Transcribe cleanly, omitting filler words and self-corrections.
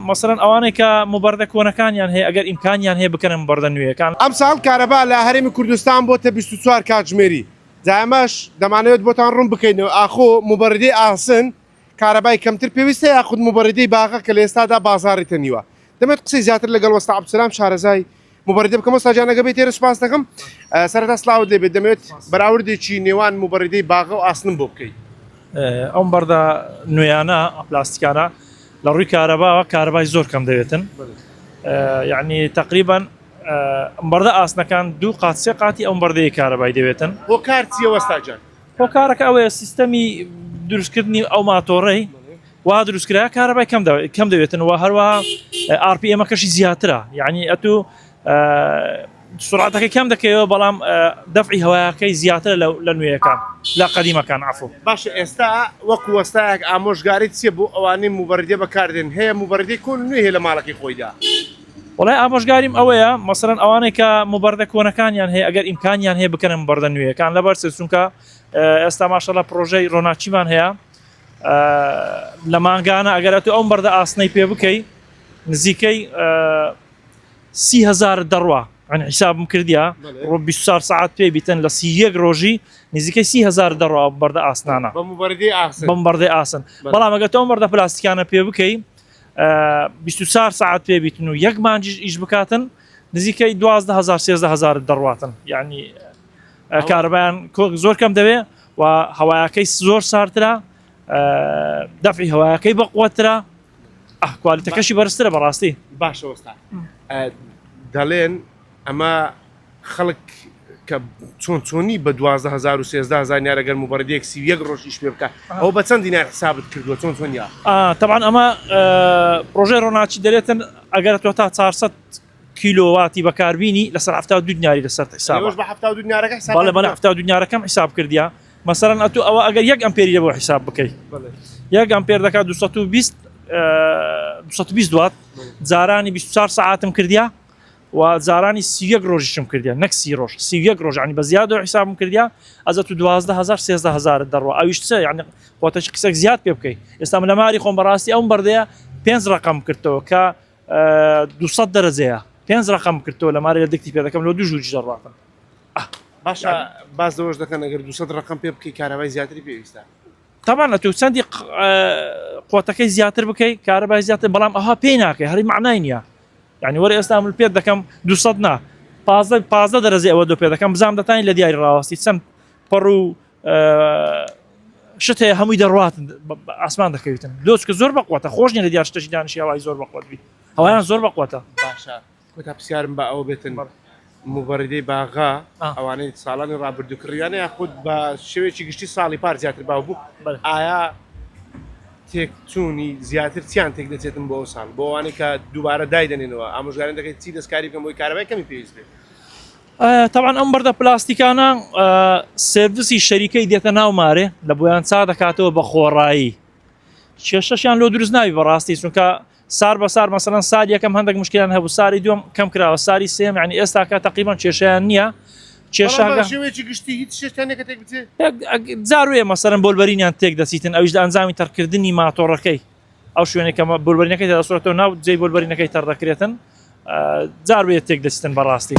مثلا اواني كمبرده كونەکانیان هەیە ئەگەر ئیمکانیان هەیە بکەن مبەردە نوێیەکان. ئەمساڵ کارەبا لە هەرێمی کوردستان بۆتە 24 کاتژمێری جامەش دەمانەوێت بۆتان ڕوون بکەینەوە ئاخۆ مبەردەی ئاسن کارەبای کەمتر پێویستە یاخود مبەردەی باغە کە لە ئێستادا بازاڕێتە نیوە. دەمێت قسەی زیاتر لەگەڵ وەستا عەبدولسەلام شارەزای مبەردە بکەم. وەستا جان ئەگە بێت سوپاس دەکەم. سەرەتا سڵاوت لێبێت دەمەوێت بەراوردێکی نێوان مبەردەی باغە و ئاسنم بۆ بکەیت. ئەو مبەردە نوێیانە پلاستیکانە لە ڕووی کارەباوە کارەبای زۆر کەم دەوێتن. یعنی تقریبا مبەردە ئاسنەکان 2 قات 3 قاتی ئەو مبەردەی کارەبای دەوێتن. بۆ کار چییە وەستا جان؟ بۆ کارەکە ئەوەیە سیستەمی دروستکردنی ئەو ماتۆڕەی وا دروستکرا کارەبای کەم دەوێتن و هەروەها RPM-ەکەشی زیاترە. یعنی ئەتوو سرعتەکەی کەم دەکەوێت بەڵام دەفعی هەوایەکەی زیاترە لە نوێیەکان لە قەدیمەکان عەفو. باشە ئێستا وەکو وەستایەک ئامۆژگاری چییە بۆ ئەوانەی مبەردە بەکاردێن هەیە مبەردەی کۆن نوێ هەیە لە ماڵەکەی خۆیدا؟ وڵای ئامۆژگاریم ئەوەیە مەسەڵەن ئەوانەی کە مبەردە کۆنەکانیان هەیە ئەگەر ئیمکانیان هەیە بکەن مبەردە نوێیەکان لەبەر چونکە ئێستا ماشەڵڵا پرۆژەی ڕۆناچیمان هەیە لە مانگانە ئەگەر ئەتوو ئەو مبەردە ئاسنەی پێ بکەی نزیکەی 30,000 دەڕوا عن حسابم کردیا ڕۆ 24 ساعت پێ بیتن لە 31 ڕۆژی نزیکەی 30,000 دەڕوا مبەردە ئاسنانە بە مبەردەی ئاسن. بە مبەردەی ئاسن. بەڵام ئەگەر تۆ مبەردە پلاستیکانە پێ بکەی 24 ساعت پێ بیتن و یەک مانجیش ئیش بکاتن نزیکەی 12,000 13,000 دەڕواتن. یعنی کارەبایان زۆر کەم دەوێ و هەوایەکەی زۆر ساردترە دەفعی هەوایەکەی بەقووەترە کوالیتەکەشی بەرزترە بەڕاستی. باشە وەستا دەڵێن ئەمە خەڵک کە چۆنی بە 12,000 و 13,000 دیینار ئەگەر مبەردەیەک 31 ڕۆژ ئیش پێ بکە ئەو بە چەند دیینار حسابت کردووە چۆنیا؟ طبعا ئەمە پرۆژەی ڕۆناچی دەرێتن ئەگەر تۆ تا 400 کیلۆواتی بەکاربینی لەسەر 72 دییناری لەسەر حساب بە 72 دیینارەکە حساب بەڵێ بە 72 دیینارەکەم حساب کردیا. مەسەڵەن ئەتوو ئەوە ئەگەر 1 ئەمپێری لە بۆ حساب بکەیت 1 ئەمپێر دەکات 220 دوات جارانی 24 ساعتم کردیا و جارانی 31 ڕۆژیشم کردیا نەک 30 ڕۆژ 31 ڕۆژ عنی بە زیاد حسابم کردیا ئەزە تو 12,000 13,000 دەڕوا ئەویش چ یعنی خۆتەش قسەك زیاد پێ بکەیت. ئێستا لە ماری خۆم بەڕاستی ئەو بەردەیە 5 ڕقم کردەوە کە 200 دەرەجەیە 5 ڕقم کردەوە لە ماری لە دەکتی پێ دەکەم لە 2 ژووری دەڕاتم. باشە باز دەوەش دەکەن ئەگەر 200 ڕقم پێ بکەی کارەبای زیاتری پێویستە. طبعا تو چەندی قوتەکەی زیاتر بکەیت کارەبای زیاتر بەڵام ئەها پێی ناکەی هەری معنای نییە. یعنی وەرە ئێستا من پێ دەکەم 200 نا 15 دەرەجێ ئەوە دۆ پێ دەکەم بزانام دەتانی لە دیاری ڕاوەستی چەند پەڕ و شت هەیە هەمووی دەڕواتن ئاسمان دەکەویتن دۆچکە زۆر بەقوتە خۆش نیە لە دیار شتەشی دانیشی هەوای زۆر بەقوت بی هەوایان زۆر بەقوتە. باشە کۆتا پرسیارم بە ئەوە بێتن مبەردەی باغا ئەوانەی ساڵانی ڕابردووکڕیانە یاخود بە شێوێکی گشتی ساڵی پار زیاتر باو بوو ئایا تێکچوونی زیاتر چیان تێک دەچێتن بۆ ئەو ساڵ بۆ ئەوانەی کە دووبارە دایدەنێنەوە ئامۆژگاران دەکەیت چی دەستکاری بکەم بۆی کارەبای کەمی پێویست بێت؟ طبعا ئەم بەردە پلاستیکانە سێڤیسی شەریکەی دێتە ناو مارێ لە بۆیان چا دەکاتەوە بە خۆڕایی کێشەشیان لۆ دروست ناوی بەڕاستی چونکە سار بە سار مەسەڵەن ساری یەکەم هەندێک مشکلان هەبوو ساری دووەم کەم کراوە ساری سێم یعنی ئێستا کە تقریبان کێشەیان نییە شێوەیەکی گشتی هیچ شتێک تێک بچێت جاروێ مەسەرن بۆلبەرینیان تێک دەچیتن ئەویش لە ئەنجامی تەرکردنی ماتۆڕەکەی ئەو شوێنێکەمە بۆلبەرینەکەی دەسوورەتەوە ناو جێی بۆلبەرینەکەی تەر دەکرێتن جاروێ تێک دەچیتن بەڕاستی.